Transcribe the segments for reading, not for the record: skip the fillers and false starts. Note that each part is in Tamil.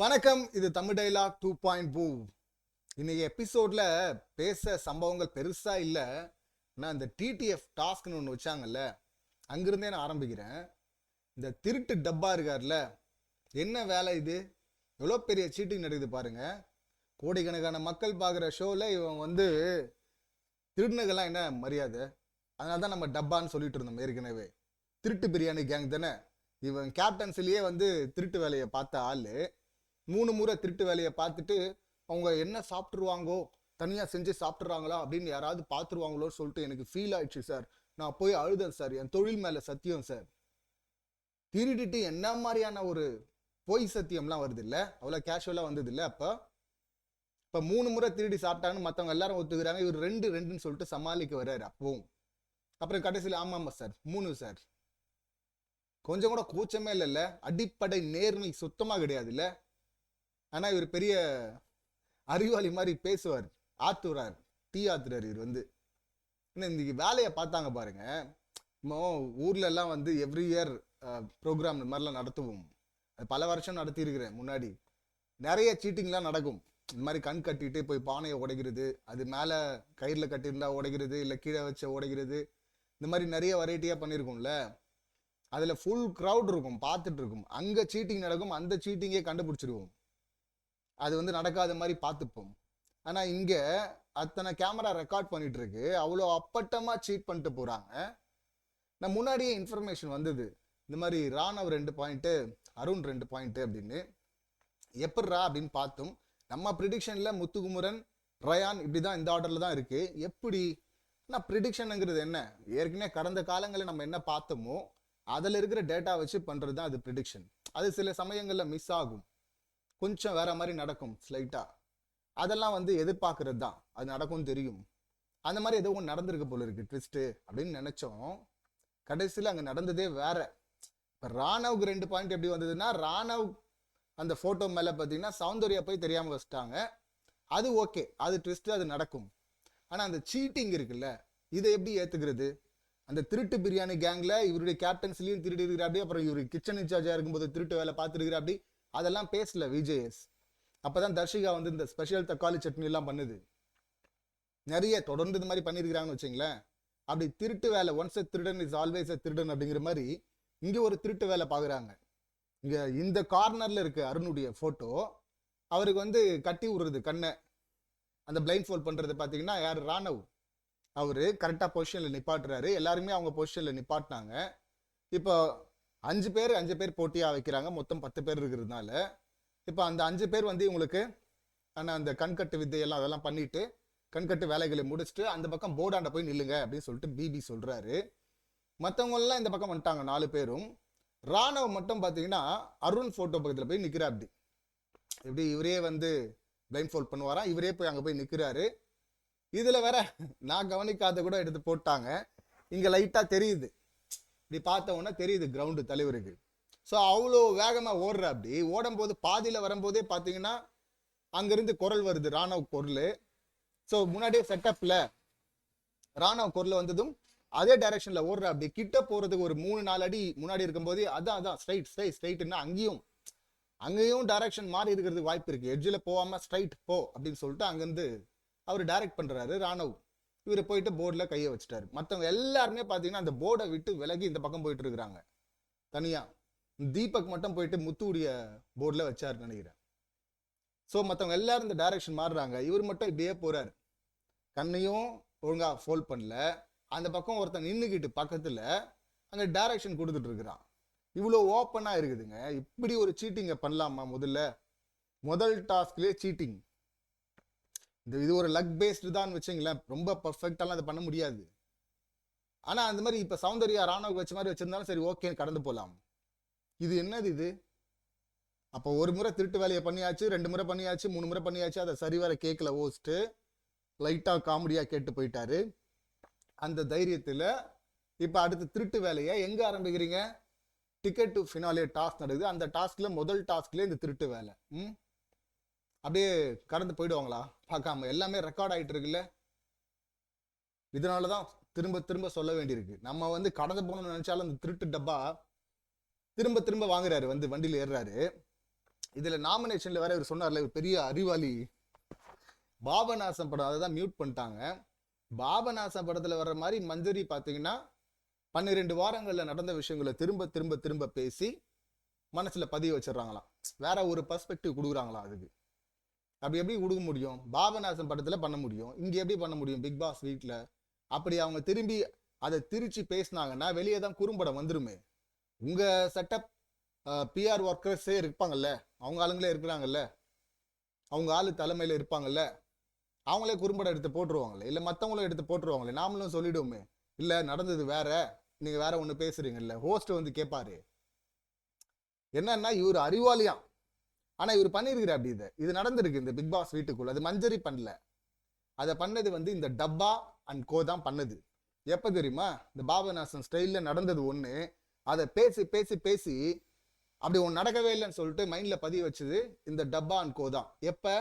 வணக்கம், இது தமிழ் டைலாக் 2.0. இன்னைக்கு எபிசோட்ல பேச சம்பவங்கள் பெருசா இல்ல. நான் இந்த டிடிஎஃப் டாஸ்க்னு ஒன்று வச்சாங்கல்ல, அங்கிருந்தே நான் ஆரம்பிக்கிறேன். இந்த திருட்டு டப்பா இருக்கார்ல, என்ன வேலை இது? எவ்வளோ பெரிய சீட்டிங் நடக்குது பாருங்க. கோடிக்கணக்கான மக்கள் பார்க்குற ஷோவில் இவன் திருடுனதெல்லாம் என்ன மரியாதை? அதனால தான் நம்ம டப்பான்னு சொல்லிட்டு இருந்தோம் ஏற்கனவே. திருட்டு பிரியாணி கேங் தானே இவன். கேப்டன்சிலேயே திருட்டு வேலையை பார்த்த ஆளு 3 முறை திருட்டு வேலையை பார்த்துட்டு அவங்க என்ன சாப்பிட்ருவாங்கோ, தனியாக செஞ்சு சாப்பிட்றாங்களா அப்படின்னு யாராவது பார்த்துருவாங்களோன்னு சொல்லிட்டு எனக்கு ஃபீல் ஆயிடுச்சு சார். நான் போய் அழுதேன் சார், என் தொழில் மேலே சத்தியம் சார். திருடிட்டு என்ன மாதிரியான ஒரு பொய் சத்தியம்லாம் வருது இல்லை, அவ்வளோ கேஷுவலாக வந்தது இல்லை. இப்போ 3 முறை திருடி சாப்பிட்டாங்கன்னு மற்றவங்க எல்லாரும் ஒத்துக்கிறாங்க. இவர் ரெண்டுன்னு சொல்லிட்டு சமாளிக்க வர்றாரு. அப்பவும் அப்புறம் கடைசியில் ஆமாம் சார் 3 சார். கொஞ்சம் கூட கூச்சமே இல்லைல்ல, அடிப்படை நேர்மை சுத்தமாக கிடையாது இல்லை. ஆனால் இவர் பெரிய அறிவாளி மாதிரி பேசுவார், ஆத்துறார், டீ ஆத்துறார். இவர் இன்னைக்கு வேலையை பார்த்தாங்க பாருங்க. இப்போ ஊர்ல எல்லாம் எவ்ரி இயர் ப்ரோக்ராம் இந்த மாதிரிலாம் நடத்துவோம். அது பல வருஷம் நடத்தி இருக்கிறேன் முன்னாடி. நிறைய சீட்டிங்லாம் நடக்கும். இந்த மாதிரி கண் கட்டிட்டு போய் பானையை உடைக்கிறது, அது மேலே கயிறில் கட்டியிருந்தா உடைக்கிறது, இல்லை கீழே வச்ச உடைக்கிறது, இந்த மாதிரி நிறைய வெரைட்டியாக பண்ணியிருக்கோம்ல. அதில் ஃபுல் க்ரௌட் இருக்கும், பார்த்துட்டு இருக்கும். அங்கே சீட்டிங் நடக்கும், அந்த சீட்டிங்கே கண்டுபிடிச்சிருவோம். அது நடக்காத மாதிரி பார்த்துப்போம். ஆனால் இங்கே அத்தனை கேமரா ரெக்கார்ட் பண்ணிட்டு இருக்கு, அவ்வளோ அப்பட்டமாக சீட் பண்ணிட்டு போகிறாங்க. நான் முன்னாடியே இன்ஃபர்மேஷன் வந்தது, இந்த மாதிரி ராணவ் 2 பாயிண்ட்டு, அருண் 2 பாயிண்ட்டு அப்படின்னு. எப்பட்றா அப்படின்னு பார்த்தோம். நம்ம ப்ரிடிக்ஷனில் முத்துக்குமரன், ரயான் இப்படி தான் இந்த ஆர்டரில் தான் இருக்குது. எப்படி? ஆனால் ப்ரிடிக்ஷனுங்கிறது என்ன? ஏற்கனவே கடந்த காலங்களில் நம்ம என்ன பார்த்தோமோ அதில் இருக்கிற டேட்டா வச்சு பண்ணுறது தான் அது ப்ரிடிக்ஷன். அது சில சமயங்களில் மிஸ் ஆகும், கொஞ்சம் வேற மாதிரி நடக்கும் ஸ்லைட்டாக. அதெல்லாம் எதிர்பார்க்கறது தான், அது நடக்கும்னு தெரியும். அந்த மாதிரி ஏதோ ஒன்று நடந்திருக்கு போல இருக்கு, ட்விஸ்ட்டு அப்படின்னு நினைச்சோம். கடைசியில் அங்கே நடந்ததே வேற. இப்போ ராணவுக்கு 2 பாயிண்ட் எப்படி வந்ததுன்னா, ராணவ் அந்த ஃபோட்டோ மேலே பார்த்தீங்கன்னா சௌந்தர்யா போய் தெரியாமல் வச்சுட்டாங்க. அது ஓகே, அது ட்விஸ்ட்டு, அது நடக்கும். ஆனால் அந்த சீட்டிங் இருக்குல்ல, இதை எப்படி ஏற்றுக்கிறது? அந்த திருட்டு பிரியாணி கேங்கில் இவருடைய கேப்டன்ஸ்லையும் திருடி இருக்கிறாப்படி, அப்புறம் இவர் கிச்சன் இன்சார்ஜாக இருக்கும்போது திருட்டு வேலை பார்த்துருக்கிறாப்படி, அதெல்லாம் பேசல விஜேஎஸ். அப்பதான் தர்ஷிகா இந்த ஸ்பெஷல் தக்காளி சட்னி எல்லாம் பண்ணுது. நிறைய தொடர்ந்து இந்த மாதிரி பண்ணியிருக்கிறாங்கன்னு வச்சுங்களேன். அப்படி திருட்டு வேலை, ஒன்ஸ் எ திருடன் இஸ் ஆல்வேஸ் எ திருடன் அப்படிங்கிற மாதிரி இங்கே ஒரு திருட்டு வேலை பார்க்குறாங்க. இங்கே இந்த கார்னரில் இருக்க அருணுடைய ஃபோட்டோ, அவருக்கு கட்டி விடுறது கண்ணை, அந்த பிளைண்ட் ஃபோல்ட் பண்ணுறது பார்த்தீங்கன்னா யார்? ராணவ். அவர் கரெக்டாக பொசிஷனில் நிப்பாட்டுறாரு. எல்லாருமே அவங்க பொசிஷனில் நிப்பாட்டினாங்க. இப்போ 5 பேர் போட்டியாக வைக்கிறாங்க, மொத்தம் 10 பேர் இருக்கிறதுனால. இப்போ அந்த 5 பேர் இவங்களுக்கு ஆனால் அந்த கண்கட்டு வித்தையெல்லாம் அதெல்லாம் பண்ணிட்டு கண்கட்டு வேலைகளை முடிச்சுட்டு அந்த பக்கம் போர்டாண்ட போய் நில்லுங்க அப்படின்னு சொல்லிட்டு பிபி சொல்கிறாரு. மற்றவங்கெல்லாம் இந்த பக்கம் வந்துட்டாங்க 4 பேரும். ராணவ் மட்டும் பார்த்தீங்கன்னா அருண் ஃபோட்டோ பக்கத்தில் போய் நிற்கிறா. அப்படி எப்படி இவரே பிளைண்ட் ஃபோல்ட் பண்ணுவாராம், இவரே போய் அங்கே போய் நிற்கிறாரு. இதில் வேற நான் கவனிக்காத கூட எடுத்து போட்டாங்க. இங்கே லைட்டாக தெரியுது, இப்படி பார்த்த உடனே தெரியுது கிரவுண்டு தலைவருக்கு. ஸோ அவ்வளோ வேகமாக ஓடுற. அப்படி ஓடும்போது பாதியில் வரும்போதே பார்த்தீங்கன்னா அங்கேருந்து குரல் வருது, ராணவ் குரல். ஸோ முன்னாடியே செட்டப்பில் ராணவ் குரல் வந்ததும் அதே டைரக்ஷனில் ஓடுற. அப்படி கிட்ட போகிறதுக்கு ஒரு 3-4 அடி முன்னாடி இருக்கும்போதே அதான் ஸ்ட்ரைட்னா அங்கேயும் டைரக்ஷன் மாறி இருக்கிறதுக்கு வாய்ப்பு இருக்குது. எட்ஜில் போகாமல் ஸ்ட்ரைட் போ அப்படின்னு சொல்லிட்டு அங்கேருந்து அவர் டைரக்ட் பண்ணுறாரு ராணவ். இவர் போயிட்டு போர்டில் கையை வச்சுட்டாரு. மற்றவங்க எல்லாருமே பார்த்தீங்கன்னா அந்த போர்டை விட்டு விலகி இந்த பக்கம் போயிட்டு இருக்கிறாங்க தனியாக. தீபக் மட்டும் போயிட்டு முத்துடைய போர்டில் வச்சாருன்னு நினைக்கிறேன். ஸோ மற்றவங்க எல்லாரும் இந்த டைரக்ஷன் மாறுறாங்க, இவர் மட்டும் இப்படியே போகிறார். கண்ணையும் ஒழுங்காக ஃபோல்ட் பண்ணல. அந்த பக்கம் ஒருத்தன் நின்றுக்கிட்டு பக்கத்தில் அங்கே டைரக்ஷன் கொடுத்துட்டு இருக்கிறான். இவ்வளோ ஓப்பனாக இருக்குதுங்க. இப்படி ஒரு சீட்டிங்கை பண்ணலாமா? முதல் டாஸ்க்லேயே சீட்டிங். இது ஒரு லக் பேஸ்டு தான் வச்சுங்களேன், ரொம்ப பர்ஃபெக்டாலாம் அதை பண்ண முடியாது. ஆனால் அந்த மாதிரி இப்போ சௌந்தர்யா ராணவ் வச்ச மாதிரி வச்சிருந்தாலும் சரி, ஓகே, கடந்து போகலாம். இது என்னது இது? அப்போ ஒரு முறை திருட்டு வேலையை பண்ணியாச்சு, 2 முறை பண்ணியாச்சு, 3 முறை பண்ணியாச்சு, அதை சரிவர கேட்கல. ஓஸ்ட்டு லைட்டாக காமெடியாக கேட்டு போயிட்டாரு. அந்த தைரியத்தில் இப்போ அடுத்த திருட்டு வேலையை எங்கே ஆரம்பிக்கிறீங்க? டிக்கெட் டு ஃபினாலே டாஸ்க் நடக்குது. அந்த டாஸ்கில் முதல் டாஸ்க்லேயே இந்த திருட்டு வேலை அப்படியே கடந்து போயிடுவாங்களா பார்க்காம? எல்லாமே ரெக்கார்ட் ஆகிட்டு இருக்குல்ல. இதனால தான் திரும்ப திரும்ப சொல்ல வேண்டியிருக்கு. நம்ம கடந்து போகணும்னு நினச்சாலும் அந்த திருட்டு டப்பா திரும்ப திரும்ப வாங்குறாரு, வண்டியில் ஏறுறாரு. இதுல நாமினேஷன்ல வேற இவர் சொன்னார்ல, இவர் பெரிய அறிவாளி. பாபநாசம் படம் அதை தான் மியூட் பண்ணிட்டாங்க. பாபநாசம் படத்துல வர்ற மாதிரி மஞ்சரி பாத்தீங்கன்னா 12 வாரங்கள்ல நடந்த விஷயங்களை திரும்ப திரும்ப திரும்ப பேசி மனசுல பதிய வச்சிடறாங்களாம். வேற ஒரு பர்ஸ்பெக்டிவ் கொடுக்குறாங்களாம். அதுக்கு அப்படி எப்படி கொடுக்க முடியும்? பாபநாசம் படத்துல பண்ண முடியும், இங்க எப்படி பண்ண முடியும் பிக் பாஸ் வீட்ல? அப்படி அவங்க திரும்பி அதை திரிச்சு பேசினாங்கன்னா வெளியே தான் குறும்படம் வந்துருமே. உங்க செட்டப் பிஆர் ஒர்க்கர்ஸே இருப்பாங்கல்ல, அவங்க ஆளுங்களே இருக்கிறாங்கல்ல, அவங்க ஆளு தலைமையில இருப்பாங்கல்ல, அவங்களே குறும்படம் எடுத்து போட்டுருவாங்களே, இல்ல மத்தவங்களும் எடுத்து போட்டுருவாங்களே. நாமளும் சொல்லிடுவோமே, இல்ல நடந்தது வேற, நீங்க வேற ஒண்ணு பேசுறீங்கல்ல. ஹோஸ்ட் வந்து கேட்பாரு என்னன்னா இவர் அறிவாளியா, ஆனா இவர் பண்ணிருக்கிற அப்படி இது நடந்திருக்கு இந்த பிக் பாஸ் வீட்டுக்குள்ள. அது மஞ்சரி பண்ணல, அதை பண்ணது வந்து இந்த டப்பா அண்ட் கோ தான் பண்ணது. எப்ப தெரியுமா? இந்த பாபநாசன் ஸ்டைல்ல நடந்தது ஒண்ணு, அதை பேசி பேசி பேசி அப்படி ஒன்று நடக்கவே இல்லைன்னு சொல்லிட்டு மைண்ட்ல பதிய வச்சது இந்த டப்பா அண்ட் கோ தான். எப்ப?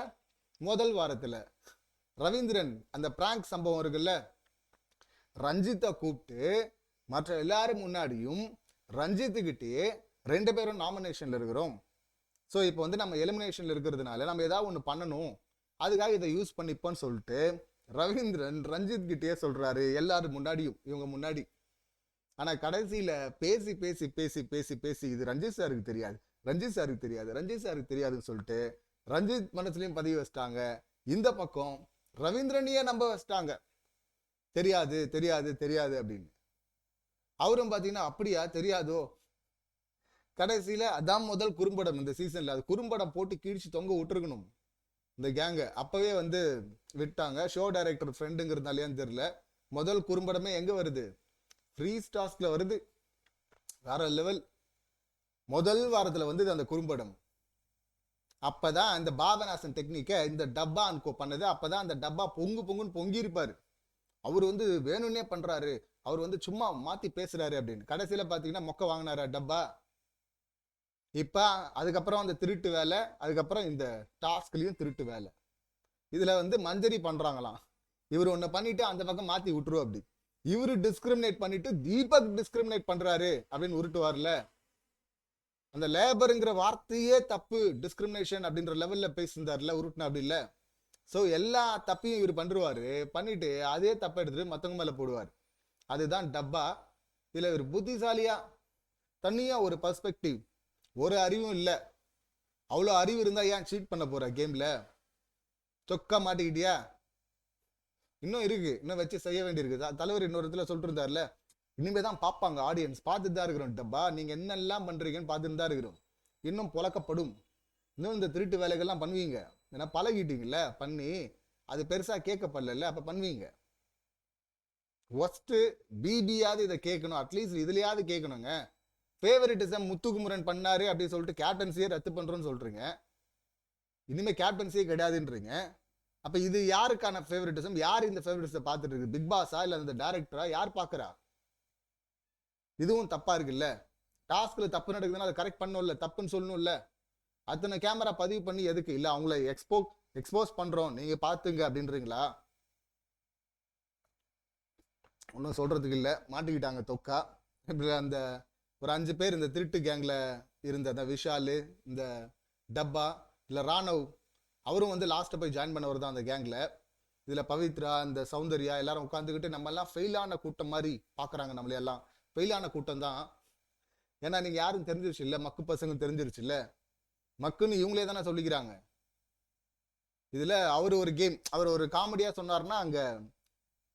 முதல் வாரத்துல ரவீந்திரன் அந்த பிராங்க் சம்பவம் இருக்குல்ல, ரஞ்சித்தை கூப்பிட்டு மற்ற எல்லாரும் முன்னாடியும் ரஞ்சித்துக்கிட்டே 2 பேரும் நாமினேஷன்ல இருக்கிறோம், ஸோ இப்போ வந்து நம்ம எலிமினேஷன்ல இருக்கிறதுனால நம்ம ஏதாவது ஒன்று பண்ணணும், அதுக்காக இதை யூஸ் பண்ணிப்போன்னு சொல்லிட்டு ரவீந்திரன் ரஞ்சித் கிட்டே சொல்றாரு எல்லாரும் முன்னாடியும், இவங்க முன்னாடி. ஆனா கடைசியில பேசி பேசி பேசி பேசி பேசி இது ரஞ்சித் சாருக்கு தெரியாது, ரஞ்சித் சாருக்கு தெரியாது, ரஞ்சித் சாருக்கு தெரியாதுன்னு சொல்லிட்டு ரஞ்சித் மனசுலயும் பதிவு வச்சிட்டாங்க. இந்த பக்கம் ரவீந்திரனையே நம்ப வச்சிட்டாங்க, தெரியாது தெரியாது தெரியாது அப்படின்னு. அவரும் பாத்தீங்கன்னா அப்படியா தெரியாதோ. கடைசியில அதான் முதல் குறும்படம் இந்த சீசன்ல. அது குறும்படம் போட்டு கீழ்ச்சி தொங்க விட்டுருக்கணும் இந்த கேங்க. அப்பவே வந்து விட்டாங்க. ஷோ டைரக்டர் ஃப்ரெண்டுங்கிறதுனாலயான்னு தெரியல, முதல் குறும்படமே எங்க வருது? ஃப்ரீ ஸ்டாஸ்க்ல வருது. வேற லெவல். முதல் வாரத்துல வந்து அந்த குறும்படம். அப்பதான் இந்த பாபநாசன் டெக்னிக்கை இந்த டப்பா அன்கோ பண்ணது. அப்பதான் அந்த டப்பா பொங்கு பொங்குன்னு பொங்கி இருப்பாரு. அவர் வந்து வேணும்னே பண்றாரு, அவர் வந்து சும்மா மாத்தி பேசுறாரு அப்படின்னு. கடைசியில பாத்தீங்கன்னா மொக்க வாங்கினாரா டப்பா. இப்ப அதுக்கப்புறம் அந்த திருட்டு வேலை, அதுக்கப்புறம் இந்த டாஸ்க்லயும் திருட்டு வேலை. இதுல வந்து மஞ்சரி பண்றாங்களாம். இவர் ஒண்ணு பண்ணிட்டு அந்த பக்கம் மாத்தி விட்டுரும். அப்படி இவரு டிஸ்கிரிமினேட் பண்ணிட்டு தீபக் டிஸ்கிரிமினேட் பண்றாரு அப்படின்னு உருட்டுவார்ல. அந்த லேபருங்கிற வார்த்தையே தப்பு, டிஸ்கிரிமினேஷன் அப்படின்ற லெவல்ல பேசியிருந்தார்ல, உருட்டுனா அப்படி இல்ல. ஸோ எல்லா தப்பையும் இவர் பண்ணிருவாரு. பண்ணிட்டு அதே தப்பை எடுத்துட்டு மத்தவங்க மேல போடுவார். அதுதான் டப்பா. இதுல இவர் புத்திசாலியா தனியா ஒரு பர்ஸ்பெக்டிவ், ஒரு அறிவும் இல்லை. அவ்வளோ அறிவு இருந்தா ஏன் சீட் பண்ண போற கேம்ல? சொக்கா மாட்டிக்கிட்டியா? இன்னும் இருக்கு, இன்னும் வச்சு செய்ய வேண்டியிருக்கு. தலைவர் இன்னொரு இடத்துல சொல்லிட்டு இருந்தார்ல, இனிமேதான் பார்ப்பாங்க ஆடியன்ஸ், பார்த்துட்டு தான் இருக்கிறோம் டப்பா, நீங்க என்னெல்லாம் பண்றீங்கன்னு பார்த்துட்டு தான் இருக்கிறோம். இன்னும் புழக்கப்படும். இன்னும் இந்த திருட்டு வேலைகள்லாம் பண்ணுவீங்க. ஏன்னா பழகிட்டீங்கல்ல பண்ணி, அது பெருசா கேட்கப்படல, அப்ப பண்ணுவீங்க. ஒஸ்ட் பிபியாவது இதை கேட்கணும், அட்லீஸ்ட் இதுலயாவது கேட்கணுங்க. ஃபேவரிட்டிசம் முத்துக்குமரன் பண்ணாரு அப்படின்னு சொல்லிட்டு கேப்டன்சியே ரத்து பண்றோம்னு சொல்றீங்க. இனிமே கேப்டன்சியே கிடையாதுன்றீங்க. அப்ப இது யாருக்கான ஃபேவரிட்டிசம்? யார் இந்த ஃபேவரிட்டிசம் பார்த்துட்டு இருக்கு? பிக் பாஸா இல்ல அந்த டைரக்டரா? யார் பாக்குறா? இதுவும் தப்பா இருக்குல்ல. டாஸ்க்ல தப்பு நடக்குதுன்னா அதை கரெக்ட் பண்ணணும்ல, தப்புன்னு சொல்லணும்ல. அத்தனை கேமரா பதிவு பண்ணி எதுக்கு? இல்ல அவங்கள எக்ஸ்போஸ் பண்றோம் நீங்க பாத்துங்க அப்படின்றீங்களா? ஒன்னும் சொல்றதுக்கு இல்ல, மாட்டிக்கிட்டாங்க தொக்கா. இப்படி அந்த ஒரு 5 பேர் இந்த திருட்டு கேங்ல இருந்த அந்த விஷாலு, இந்த டப்பா, இல்ல ராணவ், அவரும் வந்து லாஸ்ட் போய் ஜாயின் பண்ணவர் தான் அந்த கேங்ல. இதுல பவித்ரா, இந்த சௌந்தர்யா எல்லாரும் உட்காந்துக்கிட்டு நம்ம எல்லாம் ஃபெயிலான கூட்டம் மாதிரி பாக்குறாங்க. நம்மள எல்லாம் ஃபெயிலான கூட்டம் தான். ஏன்னா நீங்க யாரும் தெரிஞ்சிருச்சு இல்ல, மக்கு பசங்க தெரிஞ்சிருச்சு இல்ல, மக்குன்னு இவங்களே தானே சொல்லிக்கிறாங்க. இதுல அவர் ஒரு கேம், அவர் ஒரு காமெடியா சொன்னார்னா அங்க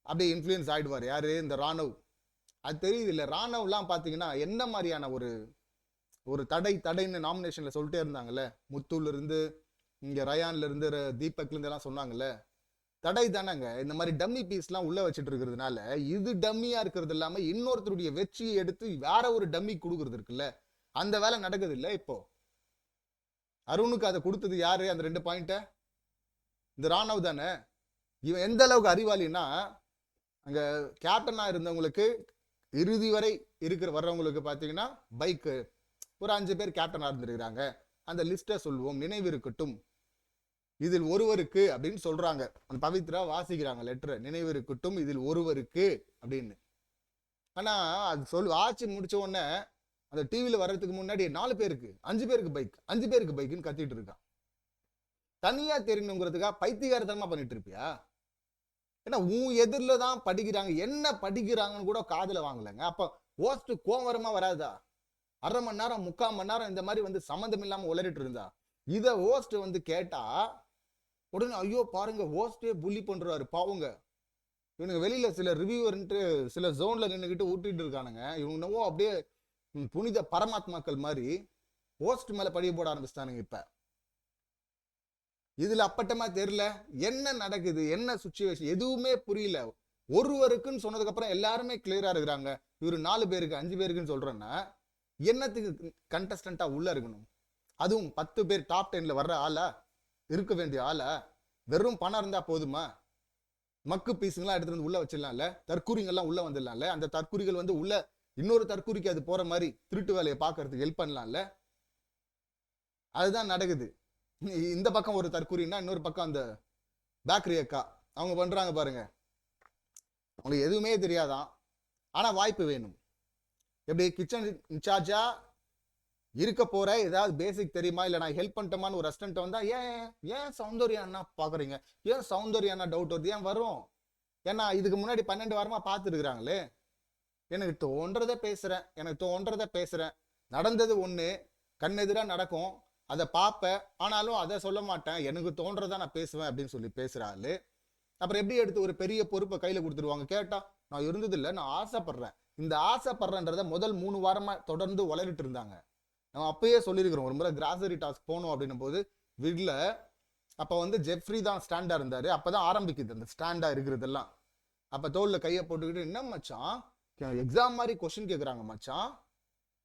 அப்படியே இன்ஃப்ளூயன்ஸ் ஆயிடுவார். யாரு? இந்த ராணவ். அது தெரியுது இல்ல, ராணவ்லாம் பாத்தீங்கன்னா என்ன மாதிரியான ஒரு தடைன்னு நாமினேஷன்ல சொல்லிட்டே இருந்தாங்கல்ல. முத்துல இருந்து இங்க ரயான்ல இருந்து தீபக்ல இருந்து எல்லாம் சொன்னாங்கல்ல, தடை தானங்க. இந்த மாதிரி டம்மி பீஸ் எல்லாம் உள்ள வச்சுட்டு இருக்கிறதுனால இது டம்மியா இருக்கிறது இல்லாம இன்னொருத்தருடைய வெற்றியை எடுத்து வேற ஒரு டம்மி கொடுக்கறது இருக்குல்ல, அந்த வேலை நடக்குது இல்ல. இப்போ அருணுக்கு அதை கொடுத்தது யாரு? அந்த 2 பாயிண்ட இந்த ராணவ் தானே. இவன் எந்த அளவுக்கு அறிவாளின்னா, அங்க கேப்டனா இருந்தவங்களுக்கு இறுதி வரை வர்றவங்களுக்கு பாத்தீங்கன்னா பைக்கு ஒரு 5 பேர் கேப்டனா இருந்திருக்கிறாங்க. அந்த லிஸ்ட சொல்லுவோம், நினைவு இருக்கட்டும். இதில் ஒருவருக்கு அப்படின்னு சொல்றாங்க. அந்த பவித்ரா வாசிக்கிறாங்க லெட்டர், நினைவு இருக்கட்டும் இதில் ஒருவருக்கு அப்படின்னு. ஆனா அது ஆட்சி முடிச்ச உடனே அந்த டிவியில வர்றதுக்கு முன்னாடி 4 பேருக்கு 5 பேருக்கு பைக் 5 பேருக்கு பைக்குன்னு கத்திட்டு இருக்கான். தனியா தெரியணுங்கிறதுக்காக பைத்தியகாரத்தனமா பண்ணிட்டு இருப்பியா? ஏன்னா உன் எதிரில தான் படிக்கிறாங்க, என்ன படிக்கிறாங்கன்னு கூட காதுல வாங்கலைங்க. அப்ப ஹோஸ்ட் கோவம் வருமா வராதா? 1/2 மணி நேரம் 3/4 மணி நேரம் இந்த மாதிரி வந்து சம்மந்தம் இல்லாம உளறிட்டு இருந்தா இத ஹோஸ்ட் வந்து கேட்டா உடனே ஐயோ பாருங்க ஹோஸ்டே புள்ளி பண்றாரு பாவுங்க. இவனுங்க வெளியில சில ரிவ்யூவர்ன்ட்டு சில ஜோன்ல நின்றுக்கிட்டு ஊட்டிட்டு இருக்கானுங்க. இவங்க அப்படியே புனித பரமாத்மாக்கள் மாதிரி ஹோஸ்ட் மேல பழிய போட ஆரம்பிச்சிட்டானுங்க. இப்ப இதுல அப்பட்டமா தெரியல என்ன நடக்குது, என்ன சுச்சுவேஷன் எதுவுமே புரியல. ஒருவருக்குன்னு சொன்னதுக்கு அப்புறம் எல்லாருமே கிளியரா இருக்கிறாங்க. இவரு 4 பேருக்கு 5 பேருக்குன்னு சொல்றேன்னா என்னத்துக்கு கண்டஸ்டண்டா உள்ள இருக்கணும்? அதுவும் 10 பேர் டாப் 10ல வர்ற ஆளா இருக்க வேண்டிய ஆளா? வெறும் பணம் இருந்தா போதுமா? மக்கு பீஸுங்கெல்லாம் எடுத்துட்டு வந்து உள்ள வச்சிடலாம்ல, தற்கூரிங்கெல்லாம் உள்ள வந்துடலாம்ல, அந்த தற்கூரிகள் வந்து உள்ள இன்னொரு தற்கூரிக்கு அது போற மாதிரி திருட்டு வேலையை பார்க்கறதுக்கு ஹெல்ப் பண்ணலாம்ல. அதுதான் நடக்குது. இந்த பக்கம் ஒரு தற்கூரின்னா இன்னொரு பக்கம் அந்த பேக்கரி அக்கா அவங்க பண்றாங்க பாருங்க. அவங்களுக்கு எதுவுமே தெரியாதான், ஆனா வாய்ப்பு வேணும். எப்படி கிச்சன் இன்சார்ஜா இருக்க போற ஏதாவது பேசிக் தெரியுமா, இல்ல நான் ஹெல்ப் பண்ணிட்டோமான்னு ஒரு ரெஸ்டாரண்ட் வந்தா ஏன் ஏன் சௌந்தர்யா என்ன பாக்குறீங்க, ஏன் சௌந்தர்யா என்ன டவுட் வருது, ஏன் வரும்? ஏன்னா இதுக்கு முன்னாடி 12 வாரமா பார்த்துருக்குறாங்களே. எனக்கு தோன்றதை பேசுறேன். நடந்தது ஒண்ணு கண்ணெதிரா நடக்கும், அதை பார்ப்பேன், ஆனாலும் அதை சொல்ல மாட்டேன், எனக்கு தோன்றதை நான் பேசுவேன் அப்படின்னு சொல்லி பேசுறாள். அப்புறம் எப்படி எடுத்து ஒரு பெரிய பொறுப்பை கையில கொடுத்துருவாங்க? கேட்டா நான் இருந்தது இல்லை, நான் ஆசைப்படுறேன். இந்த ஆசைப்படுறேன்றத முதல் 3 வாரமா தொடர்ந்து வளரிட்டு இருந்தாங்க. நம்ம அப்பயே சொல்லியிருக்கிறோம், ஒரு முறை கிராசரி டாஸ்க் போகணும் அப்படின்னும் போது வீட்டில் அப்போ வந்து ஜெஃப்ரி தான் ஸ்டாண்டா இருந்தாரு. அப்பதான் ஆரம்பிக்குது அந்த ஸ்டாண்டா இருக்கிறதெல்லாம். அப்ப தோல்ல கையை போட்டுக்கிட்டு என்ன மச்சான் எக்ஸாம் மாதிரி கொஸ்டின் கேட்குறாங்க மச்சான்,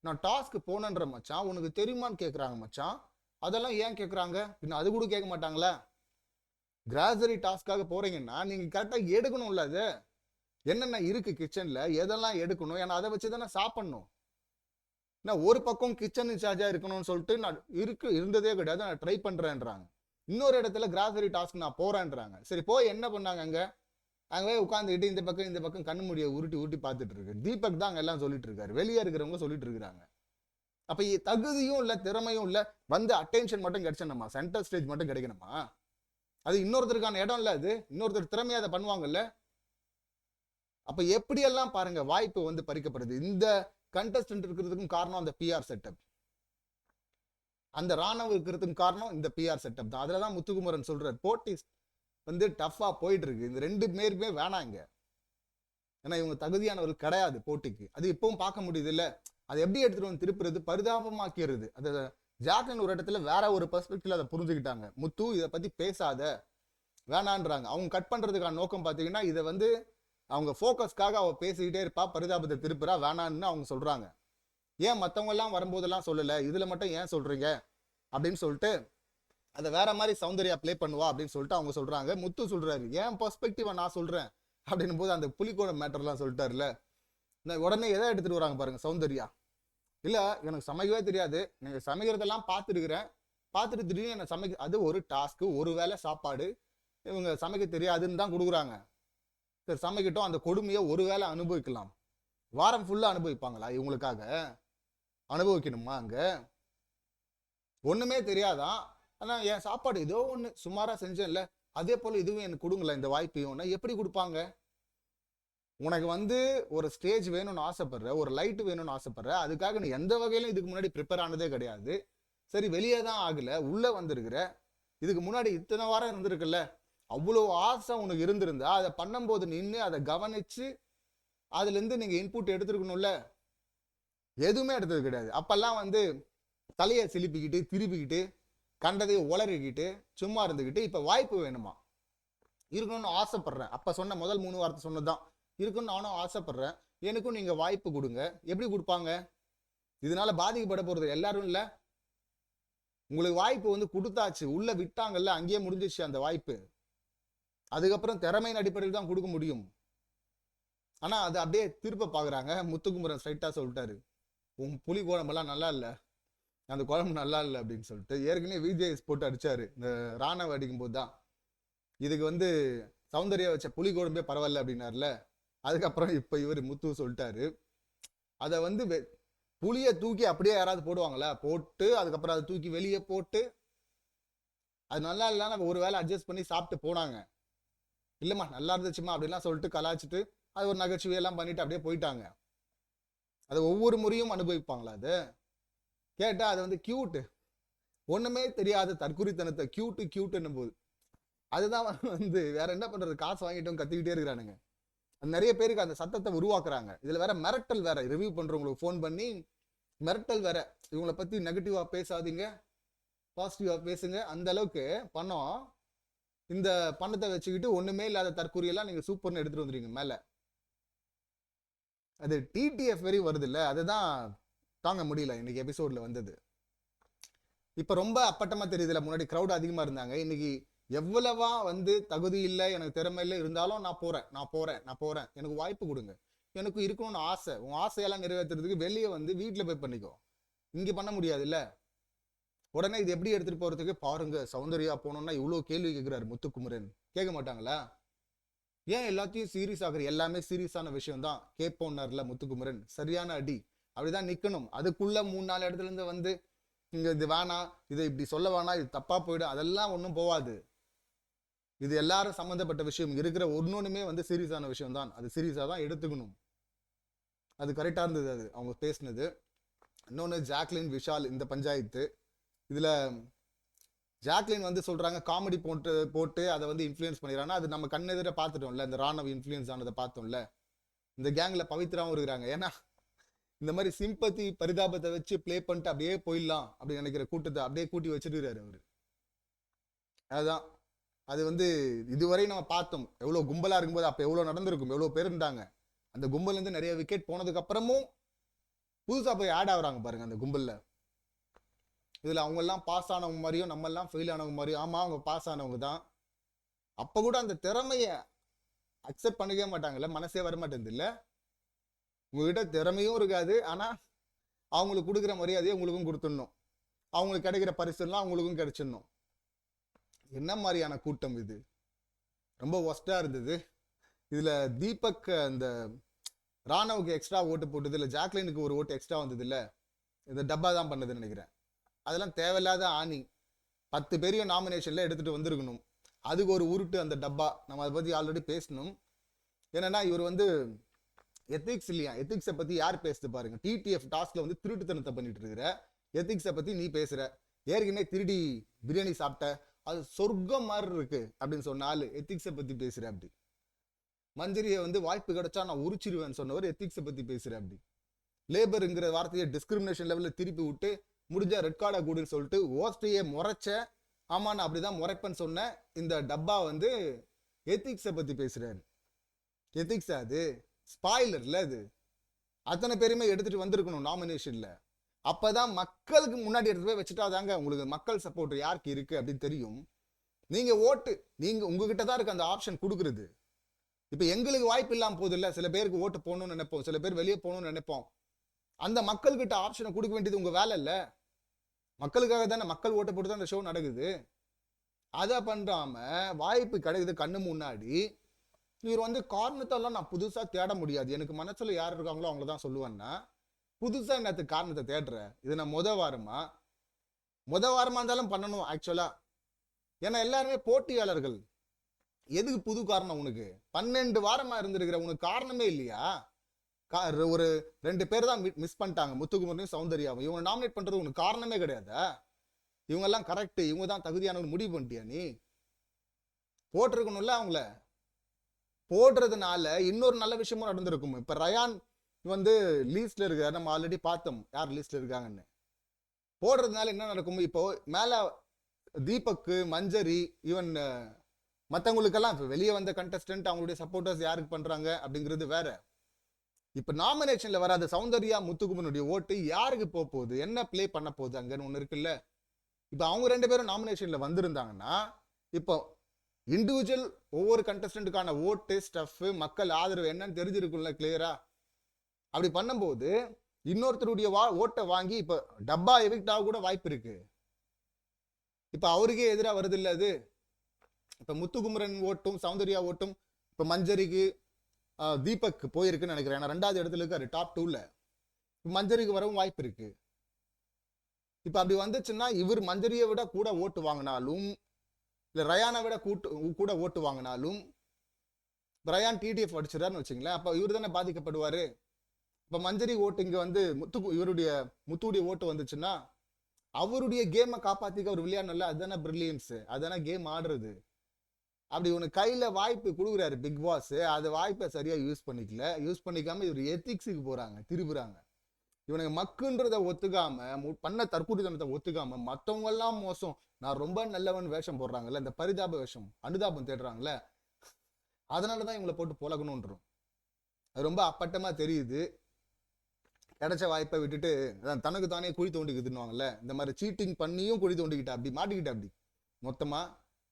நான் டாஸ்க் போனன்ற மச்சான், உனக்கு தெரியுமான்னு கேட்குறாங்க மச்சான். அதெல்லாம் ஏன் கேட்குறாங்க? இன்னும் அது கூட கேட்க மாட்டாங்களா? கிராசரி டாஸ்க்காக போறீங்கன்னா நீங்க கரெக்டாக எடுக்கணும்ல. அது என்னென்ன இருக்கு கிச்சன்ல, எதெல்லாம் எடுக்கணும், ஏன்னா அதை வச்சு தானே சாப்பிடணும். நான் ஒரு பக்கம் கிச்சன் இன்சார்ஜா இருக்கணும்னு சொல்லிட்டு நான் இருந்ததே கிடையாது, நான் ட்ரை பண்றேன்றாங்க. இன்னொரு இடத்துல கிராசரி டாஸ்க் நான் போறேன்றாங்க. சரி போய் என்ன பண்ணாங்க? அங்கே உட்காந்துக்கிட்டு இந்த பக்கம் கண்ணு முடிய உருட்டி பார்த்துட்டு இருக்கு. தீபக் தான் அங்க எல்லாம் சொல்லிட்டு இருக்காரு, வெளியே இருக்கிறவங்க சொல்லிட்டு இருக்கிறாங்க. அப்ப தகுதியும் இல்ல, திறமையும் இல்ல, வந்து அட்டென்ஷன் மட்டும் கிடைச்சணுமா, சென்டர் ஸ்டேஜ் மட்டும் கிடைக்கணுமா? அது இன்னொருத்தருக்கான இடம் இல்ல, அது இன்னொருத்தர் திறமையா அதை பண்ணுவாங்கல்ல. அப்ப எப்படியெல்லாம் பாருங்க வாய்ப்பு வந்து பறிக்கப்படுது. இந்த கண்டஸ்டன்ட் இருக்கிறதுக்கும் காரணம் அந்த பிஆர் செட்டப், அந்த ராணுவ இருக்கிறதுக்கும் காரணம் இந்த பிஆர் செட்டப் தான். அதுலதான் முத்துக்குமரன் சொல்றாரு போட்டி வந்து டஃபா போயிட்டு இருக்கு, இந்த 2 பேருமே வேணாங்க, ஏன்னா இவங்க தகுதியானவர்கள் கிடையாது போட்டிக்கு. அது இப்பவும் பார்க்க முடியுது இல்ல. அதை எப்படி எடுத்துட்டு வந்து திருப்புறது, பரிதாபமாக்கிறது. அது ஜாக்லின் ஒரு இடத்துல வேற ஒரு பெர்ஸ்பெக்டிவ்ல அதை புரிஞ்சுக்கிட்டாங்க. முத்து இதை பத்தி பேசாத வேணான்றாங்க. அவங்க கட் பண்றதுக்கான நோக்கம் பாத்தீங்கன்னா இதை வந்து அவங்க ஃபோக்கஸ்க்காக அவ பேசிக்கிட்டே இருப்பா, பரிதாபத்தை திருப்புறா, வேணான்னு அவங்க சொல்றாங்க. ஏன் மற்றவங்க எல்லாம் வரும்போதெல்லாம் சொல்லல, இதுல மட்டும் ஏன் சொல்றீங்க அப்படின்னு சொல்லிட்டு அதை வேற மாதிரி சௌந்தர்யா பிளே பண்ணுவா அப்படின்னு சொல்லிட்டு அவங்க சொல்றாங்க. முத்து சொல்றாரு ஏன் பெர்ஸ்பெக்டிவா நான் சொல்றேன் அப்படின்னும் போது அந்த புலிக்கோட மேட்டர்லாம் சொல்லிட்டாருல. உடனே எதை எடுத்துட்டு வராங்க பாருங்க சௌந்தர்யா. இல்ல எனக்கு சமைக்கவே தெரியாது, நீங்க சமைக்கிறதெல்லாம் பார்த்துருக்கிறேன், பார்த்துட்டு திடீர்னு என்ன சமைக்க, அது ஒரு டாஸ்க்கு, ஒரு வேளை சாப்பாடு, இவங்க சமைக்க தெரியாதுன்னு தான் கொடுக்குறாங்க. சரி சமைக்கட்டும், அந்த கொடுமையை ஒரு வேளை அனுபவிக்கலாம், வாரம் ஃபுல்லா அனுபவிப்பாங்களா? இவங்களுக்காக அனுபவிக்கணுமா? அங்க ஒண்ணுமே தெரியாதான், ஆனா என் சாப்பாடு ஏதோ ஒண்ணு சுமாரா செஞ்சேன்ல, அதே போல இதுவும் எனக்கு கொடுங்களேன் இந்த வாய்ப்பையும். எப்படி கொடுப்பாங்க? உனக்கு வந்து ஒரு ஸ்டேஜ் வேணும்னு ஆசைப்படுற, ஒரு லைட் வேணும்னு ஆசைப்படுற, அதுக்காக நீ எந்த வகையிலும் இதுக்கு முன்னாடி ப்ரிப்பேர் ஆனதே கிடையாது. சரி வெளியே தான் ஆகல, உள்ள வந்திருக்கிற, இதுக்கு முன்னாடி இத்தனை வாரம் இருந்திருக்குல்ல, அவ்வளோ ஆசை உனக்கு இருந்திருந்தா அதை பண்ணும்போது நின்று அதை கவனிச்சு அதுல இருந்து நீங்க இன்புட் எடுத்துருக்கணும்ல. எதுவுமே எடுத்தது கிடையாது. அப்பெல்லாம் வந்து தலையை சிலிப்பிக்கிட்டு திருப்பிக்கிட்டு கண்டதை உளறிக்கிட்டு சும்மா இருந்துக்கிட்டு இப்ப வாய்ப்பு வேணுமா, இருக்கணும்னு ஆசைப்படுறேன். அப்ப சொன்ன முதல் 3 வார்த்தை சொன்னதுதான், இருக்குன்னு நானும் ஆசைப்படுறேன், எனக்கும் நீங்க வாய்ப்பு கொடுங்க. எப்படி கொடுப்பாங்க? இதனால பாதிக்கப்பட போறது எல்லாரும் இல்ல, உங்களுக்கு வாய்ப்பு வந்து கொடுத்தாச்சு, உள்ள விட்டாங்கல்ல, அங்கேயே முடிஞ்சிச்சு அந்த வாய்ப்பு. அதுக்கப்புறம் திறமையின் அடிப்படையில் தான் கொடுக்க முடியும். ஆனா அது அப்படியே திருப்ப பாக்குறாங்க. முத்துக்குமரன் ஸ்ட்ரைட்டா சொல்லிட்டாரு, உன் புலி குழம்பெல்லாம் நல்லா இல்ல, அந்த குழம்பு நல்லா இல்லை அப்படின்னு சொல்லிட்டு ஏற்கனவே விஜேஎஸ் போட்டு அடிச்சாரு இந்த ராணவ அடிக்கும் போது தான். இதுக்கு வந்து சௌந்தர்யா வச்ச புலி குழம்பே பரவாயில்ல அப்படின்னாருல. அதுக்கப்புறம் இப்ப இவர் முத்து சொல்லிட்டாரு, அதை வந்து புளியை தூக்கி அப்படியே யாராவது போடுவாங்களா? போட்டு அதுக்கப்புறம் அதை தூக்கி வெளியே போட்டு அது நல்லா இல்லைன்னா ஒரு வேளை அட்ஜஸ்ட் பண்ணி சாப்பிட்டு போனாங்க. இல்லைம்மா நல்லா இருந்துச்சுமா அப்படின்லாம் சொல்லிட்டு கலாச்சிட்டு அது ஒரு நகைச்சுவையெல்லாம் பண்ணிட்டு அப்படியே போயிட்டாங்க. அது ஒவ்வொரு முறையும் அனுபவிப்பாங்களா? அது கேட்டா அது வந்து கியூட், ஒண்ணுமே தெரியாத தற்குறித்தனத்தை கியூட்டு கியூட்டுன்னும் போது அதுதான் வந்து வேற என்ன பண்றது, காசு வாங்கிட்டும் கத்திக்கிட்டே இருக்கிறானுங்க. நிறைய பேருக்கு அந்த சத்தத்தை உருவாக்குறாங்க. இதுல வேற மிரட்டல் வேற, ரிவ்யூ பண்றவங்களுக்கு ஃபோன் பண்ணி மிரட்டல் வேற, இவங்களை பத்தி நெகட்டிவா பேசாதீங்க பாசிட்டிவா பேசுங்க. அந்த அளவுக்கு பணம், இந்த பணத்தை வச்சுக்கிட்டு ஒண்ணுமே இல்லாத தற்கூரியெல்லாம் நீங்க சூப்பர்னு எடுத்துட்டு வந்துருவீங்க மேல. அது டிடிஎஃப் வரையும் வருது இல்ல, அதுதான் தாங்க முடியல இன்னைக்கு எபிசோட்ல வந்தது. இப்ப ரொம்ப அப்பட்டமா தெரியுதுல, முன்னாடி கிரௌட் அதிகமா இருந்தாங்க, இன்னைக்கு எவ்வளவா வந்து தகுதி இல்லை எனக்கு திறமை இல்லை இருந்தாலும் நான் போறேன் நான் போறேன் நான் போறேன், எனக்கு வாய்ப்பு கொடுங்க, எனக்கு இருக்கணும்னு ஆசை. உன் ஆசையெல்லாம் நிறைவேற்றுறதுக்கு வெளியே வந்து வீட்டில் போய் பண்ணிக்கோ, இங்க பண்ண முடியாது இல்ல. உடனே இது எப்படி எடுத்துட்டு போறதுக்கு பாருங்க, சௌந்தர்யா போனோம்னா இவ்வளவு கேள்வி கேட்கிறாரு முத்துக்குமரன். கேட்க மாட்டாங்களா? ஏன் எல்லாத்தையும் சீரியஸ் ஆகுற? எல்லாமே சீரியஸான விஷயம் தான் கேட்போம்னார்ல முத்துக்குமரன். சரியான அடி, அப்படிதான் நிக்கணும். அதுக்குள்ள 3-4 இடத்துல இருந்து வந்து இங்க இது வேணாம், இதை இப்படி சொல்ல வேணாம், இது தப்பா போயிடும், அதெல்லாம் ஒன்றும் போவாது. இது எல்லாரும் சம்பந்தப்பட்ட விஷயம், இருக்கிற ஒன்னொன்னுமே வந்து சீரியஸான விஷயம் தான், அது சீரியஸா தான் எடுத்துக்கணும். அது கரெக்டா இருந்தது அது அவங்க பேசினது. இன்னொன்னு ஜாக்லின் விஷால் இந்த பஞ்சாயத்து, இதுல ஜாக்லின் வந்து சொல்றாங்க காமெடி போட்டு போட்டு அதை வந்து இன்ஃப்ளூயன்ஸ் பண்ணிடுறாங்க. அது நம்ம கண்ணெதிர பார்த்துட்டோம்ல, இந்த ராணவ் இன்ஃப்ளூயன்ஸ் ஆனதை பார்த்தோம்ல. இந்த கேங்ல பவித்ராவும் இருக்கிறாங்க. ஏன்னா இந்த மாதிரி சிம்பத்தி பரிதாபத்தை வச்சு பிளே பண்ணிட்டு அப்படியே போயிடலாம் அப்படின்னு நினைக்கிற கூட்டத்தை அப்படியே கூட்டி வச்சிருக்கிறாரு அவரு. அதுதான் அது வந்து இதுவரை நம்ம பார்த்தோம், எவ்வளவு கும்பலா இருக்கும்போது அப்ப எவ்வளவு நடந்திருக்கும், எவ்வளவு பேர் இருந்தாங்க. அந்த கும்பல் இருந்து நிறைய விக்கெட் போனதுக்கு அப்புறமும் புதுசா போய் ஆட் ஆகுறாங்க பாருங்க அந்த கும்பல்ல. இதுல அவங்க எல்லாம் பாஸ் ஆனவங்க மாதிரியும் நம்ம எல்லாம் ஃபெயில் ஆனவங்க மாதிரியும். ஆமா அவங்க பாஸ் ஆனவங்க தான், அப்ப கூட அந்த திறமைய அக்செப்ட் பண்ணிக்கவே மாட்டாங்கல்ல, மனசே வரமாட்டேங்குது இல்ல. உங்ககிட்ட திறமையும் இருக்காது, ஆனா அவங்களுக்கு கொடுக்குற மரியாதையை உங்களுக்கும் கொடுத்துடணும், அவங்களுக்கு கிடைக்கிற பரிசு எல்லாம் அவங்களுக்கும் கிடைச்சிடணும். என்ன மாதிரியான கூட்டம் இது? ரொம்ப ஒஸ்டா இருந்தது. இதுல தீபக் அந்த ராணவுக்கு எக்ஸ்ட்ரா ஓட்டு போட்டது இல்ல, ஜாக்லினுக்கு ஒரு ஓட்டு எக்ஸ்ட்ரா வந்தது இல்ல, இந்த டப்பா தான் பண்ணதுன்னு நினைக்கிறேன். அதெல்லாம் தேவையில்லாத ஆணி. 10 பேரையும் நாமினேஷன்ல எடுத்துட்டு வந்திருக்கணும், அதுக்கு ஒரு உருட்டு அந்த டப்பா. நம்ம அதை பத்தி ஆல்ரெடி பேசணும். என்னன்னா இவர் வந்து எத்திக்ஸ் இல்லையா, எத்திக்ஸை பத்தி யார் பேசுது பாருங்க. டிடிஎஃப் டாஸ்க்ல வந்து திருட்டுத்தனத்தை பண்ணிட்டு இருக்கிற, எத்திக்ஸை பத்தி நீ பேசுற. ஏற்கனவே திருடி பிரியாணி சாப்பிட்ட, அது சொர்க்கம் மாதிரி இருக்கு அப்படின்னு சொன்னாலும் எத்திக்ஸை பத்தி பேசுற. அப்படி மஞ்சரியை வந்து வாய்ப்பு கிடைச்சா நான் உரிச்சிருவேன்னு சொன்னவர் எத்திக்ஸை பத்தி பேசுற. அப்படி லேபருங்கிற வார்த்தையை டிஸ்கிரிமினேஷன் லெவல்ல திருப்பி விட்டு முடிஞ்சா ரெட் கார்டா கூடுன்னு சொல்லிட்டு ஓஸ்டையே முறைச்ச. ஆமா நான் அப்படிதான் முறைப்பேன்னு சொன்ன இந்த டப்பா வந்து எத்திக்ஸை பத்தி பேசுறாரு. எத்திக்ஸ் அது ஸ்பாயிலர்ல, அது அத்தனை பேருமே எடுத்துட்டு வந்திருக்கணும் நாமினேஷன்ல. அப்பதான் மக்களுக்கு முன்னாடி எடுத்து போய் வச்சுட்டாதாங்க உங்களுக்கு மக்கள் சப்போர்ட் யாருக்கு இருக்கு அப்படின்னு தெரியும். நீங்க ஓட்டு, நீங்க உங்ககிட்ட தான் இருக்கு அந்த ஆப்ஷன் கொடுக்குறது. இப்ப எங்களுக்கு வாய்ப்பு இல்லாம போகுது இல்ல, சில பேருக்கு ஓட்டு போகணும்னு நினைப்போம், சில பேர் வெளியே போகணும்னு நினைப்போம். அந்த மக்கள்கிட்ட ஆப்ஷனை கொடுக்க வேண்டியது உங்க வேலை இல்ல. மக்களுக்காக தானே, மக்கள் ஓட்டு போட்டு தான் அந்த ஷோ நடக்குது. அதை பண்றாம வாய்ப்பு கிடைக்குது கண்ணு முன்னாடி, இவர் வந்து காரணத்தெல்லாம் நான் புதுசா தேட முடியாது, எனக்கு மனசுல யார் இருக்காங்களோ அவங்கள தான் சொல்லுவேன்னா, புதுசா என்னத்துக்கு காரணத்தை தேடுற? இது நான் முத வாரமா இருந்தாலும் பண்ணணும் ஆக்சுவலா. ஏன்னா எல்லாருமே போட்டியாளர்கள். எதுக்கு புது காரணம் உனக்கு? 12 வாரமா இருந்திருக்கிற உனக்கு காரணமே இல்லையா? ஒரு 2 பேர் தான் மிஸ் பண்ணிட்டாங்க, முத்துக்குமரனையும் சௌந்தர்யாவும். இவங்க நாமினேட் பண்றது உனக்கு காரணமே கிடையாதா? இவங்க எல்லாம் கரெக்ட், இவங்க தான் தகுதியானவங்க முடிவு பண்ணிட்டியா நீ? போட்டிருக்கணும்ல அவங்கள. போடுறதுனால இன்னொரு நல்ல விஷயமும் நடந்திருக்கும். இப்ப ரயான் வந்து லீஸ்ட்ல இருக்க, நம்ம ஆல்ரெடி பார்த்தோம் யார் லீஸ்ட்ல இருக்காங்கன்னு. போடுறதுனால என்ன நடக்கும்? இப்போ மேல தீபக்கு, மஞ்சரி, ஈவன் மற்றவங்களுக்கெல்லாம் வெளியே வந்த கண்டஸ்டன்ட் அவங்களுடைய சப்போர்ட்டர்ஸ் யாருக்கு பண்றாங்க அப்படிங்கிறது வேற. இப்ப நாமினேஷன்ல வராத சௌந்தர்யா முத்துக்குமரனுடைய ஓட்டு யாருக்கு போக போகுது, என்ன பிளே பண்ண போகுது அங்கன்னு ஒண்ணு இருக்குல்ல. இப்ப அவங்க 2 பேரும் நாமினேஷன்ல வந்திருந்தாங்கன்னா இப்போ இண்டிவிஜுவல் ஒவ்வொரு கண்டஸ்டன்ட்டுக்கான ஓட்டு ஸ்டஃப் மக்கள் ஆதரவு என்னன்னு தெரிஞ்சிருக்கும்ல கிளியரா. அப்படி பண்ணும்போது இன்னொருத்தருடைய ஓட்டை வாங்கி இப்ப டப்பா எவிக்ட் ஆக கூட வாய்ப்பு இருக்கு. இப்ப அவருக்கே எதிராக வருது இல்ல அது. இப்ப முத்துக்குமரன் ஓட்டும் சௌந்தர்யா ஓட்டும் இப்ப மஞ்சரிக்கு தீபக் போயிருக்குன்னு நினைக்கிறேன். 2வது இடத்துல இருக்காரு டாப் 2ல. மஞ்சரிக்கு வரவும் வாய்ப்பு இருக்கு. இப்ப அப்படி வந்துச்சுன்னா இவர் மஞ்சரியை விட கூட ஓட்டு வாங்கினாலும், இல்ல ரயானை விட கூட ஓட்டு வாங்கினாலும், ரயான் டிடிஎஃப் அடிச்சிடறாருன்னு வச்சுங்களேன், அப்ப இவர் தானே பாதிக்கப்படுவாரு. இப்ப மஞ்சரி ஓட்டு இங்க வந்து முத்துடைய ஓட்டு வந்துச்சுன்னா அவருடைய கேமை காப்பாத்திக்க அவர் விளையாடல. அதுதானே பிரில்லியன்ஸ், அதுதானே கேம் ஆடுறது. அப்படி உனக்கு கையில வாய்ப்பு கொடுக்குறாரு பிக் பாஸ், அது வாய்ப்பை சரியா யூஸ் பண்ணிக்காம இவர் எத்திக்ஸுக்கு போறாங்க, திருப்புறாங்க. இவனுக்கு மக்குன்றத ஒத்துக்காம பண்ண தற்கூரித்தனத்தை ஒத்துக்காம மத்தவங்க எல்லாம் மோசம், நான் ரொம்ப நல்லவன் வேஷம் போடுறாங்கல்ல, இந்த பரிதாப வேஷம் அனுதாபம் தேடுறாங்கல்ல, அதனாலதான் இவங்களை போட்டு பொழகணும்ன்றோம். அது ரொம்ப அப்பட்டமா தெரியுது. கிடைச்ச வாய்ப்பை விட்டுட்டு தனக்கு தானே குழி தோண்டிக்குதுன்னுவாங்கல்ல, இந்த மாதிரி சீட்டிங் பண்ணியும் குழி தோண்டிக்கிட்டா அப்படி மாட்டிக்கிட்டா அப்படி மொத்தமா.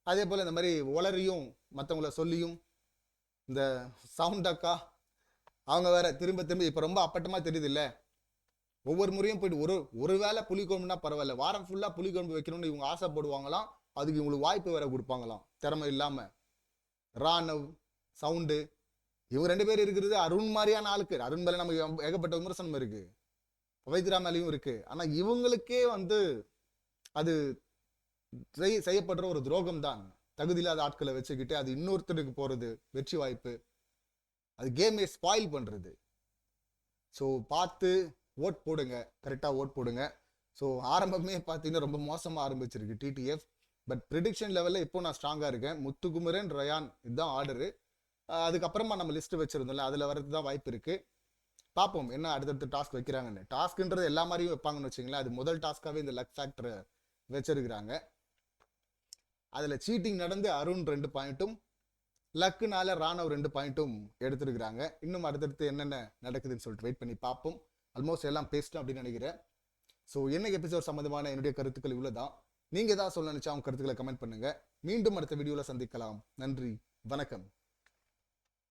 அதே போல இந்த மாதிரி ஒளரியும் மற்றவங்கள சொல்லியும் இந்த சவுண்ட் அக்கா அவங்க வேற திரும்ப இப்ப ரொம்ப அப்பட்டமா தெரியுது இல்ல. ஒவ்வொரு முறையும் போயிட்டு ஒரு வேளை புளிக்குழம்புனா பரவாயில்ல, வாரம் ஃபுல்லா புளிக்குழம்பு வைக்கணும்னு இவங்க ஆசைப்படுவாங்களாம். அதுக்கு இவங்களுக்கு வாய்ப்பு வேற கொடுப்பாங்களாம் திறமை இல்லாம. ராணவ், சவுண்டு, இவங்க 2 பேர் இருக்கிறது அருண் மாதிரியான ஆளுக்கு. அருண் மேல நமக்கு ஏகப்பட்ட விமர்சனம் இருக்கு, பவித்ரா மேலேயும் இருக்கு. ஆனா இவங்களுக்கே வந்து அது செய்யப்படுற ஒரு துரோகம் தான். தகுதி இல்லாத ஆட்களை வச்சுக்கிட்டு அது இன்னொருத்தருக்கு போறது வெற்றி வாய்ப்பு, அது கேமை ஸ்பாயில் பண்றது. ஸோ பார்த்து ஓட் போடுங்க, கரெக்டா ஓட் போடுங்க. ஸோ ஆரம்பமே பார்த்தீங்கன்னா ரொம்ப மோசமா ஆரம்பிச்சிருக்கு டிடிஎஃப். பட் ப்ரிடிக்ஷன் லெவலில் இப்போ நான் ஸ்ட்ராங்கா இருக்கேன். முத்துக்குமரன், ரயான் இதுதான் ஆர்டரு. அதுக்கப்புறமா நம்ம லிஸ்ட் வச்சிருந்தோம்ல, அதுல வரது தான் வாய்ப்பு இருக்கு. பார்ப்போம் என்ன அடுத்தடுத்து டாஸ்க் வைக்கிறாங்கன்னு. டாஸ்க்ன்றது எல்லா மாதிரியும் வைப்பாங்கன்னு வச்சுங்களேன். அது முதல் டாஸ்காவே இந்த லக் ஃபேக்டரை வச்சிருக்கிறாங்க. அதுல சீட்டிங் நடந்து அருண் 2 பாயிண்ட்டும், லக்குனால ராணவ் 2 பாயிண்ட்டும் எடுத்திருக்கிறாங்க. இன்னும் அடுத்தடுத்து என்னென்ன நடக்குதுன்னு சொல்லிட்டு வெயிட் பண்ணி பார்ப்போம். ஆல்மோஸ்ட் எல்லாம் பேசிட்டோம் அப்படின்னு நினைக்கிறேன். ஸோ என்ன எபிசோட் சம்மந்தமான என்னுடைய கருத்துக்கள் இவ்வளவுதான். நீங்க ஏதாவது சொல்ல நினைச்சா உங்க கருத்துக்களை கமெண்ட் பண்ணுங்க. மீண்டும் அடுத்த வீடியோல சந்திக்கலாம். நன்றி, வணக்கம்.